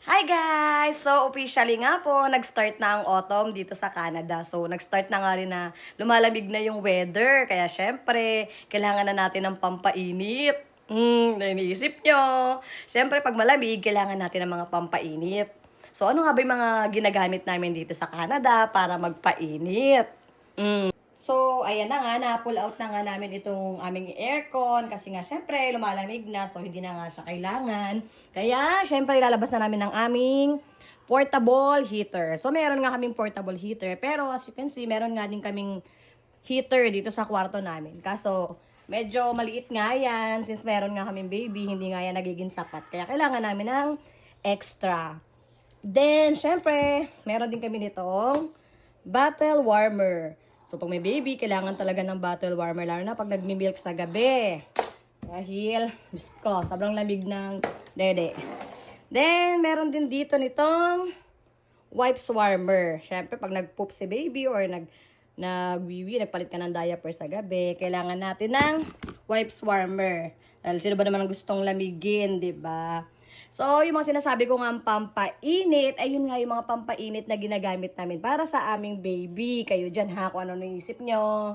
Hi guys! So, officially nga po, nag-start na ang autumn dito sa Canada. So, nag-start na nga rin na lumalamig na yung weather. Kaya syempre, kailangan na natin ng pampainit. Iniisip nyo. Syempre, pag malamig, kailangan natin ng mga pampainit. So, ano nga ba yung mga ginagamit namin dito sa Canada para magpainit? So, ayan na nga, na-pull out na nga namin itong aming aircon kasi nga, syempre, lumalamig na, so hindi na nga siya kailangan. Kaya, syempre, ilalabas na namin ang aming portable heater. So, meron nga kaming portable heater, pero as you can see, meron nga din kaming heater dito sa kwarto namin. Kaso, medyo maliit nga yan, since meron nga kaming baby, hindi nga yan nagiging sapat. Kaya, kailangan namin ng extra. Then, syempre, meron din kami nitong bottle warmer. So, pag may baby, kailangan talaga ng bottle warmer, lalo na pag nagmi-milk sa gabi. Dahil, Diyos ko, sobrang lamig ng dede. Then, meron din dito nitong wipes warmer. Siyempre, pag nag-poop si baby or nagwiwi, nagpalit ka ng diaper sa gabi, kailangan natin ng wipes warmer. Dahil sino ba naman ang gustong lamigin, di ba? So, yung mga sinasabi ko nga ang pampainit, ayun nga yung mga pampainit na ginagamit namin para sa aming baby. Kayo dyan ha, kung ano naisip nyo.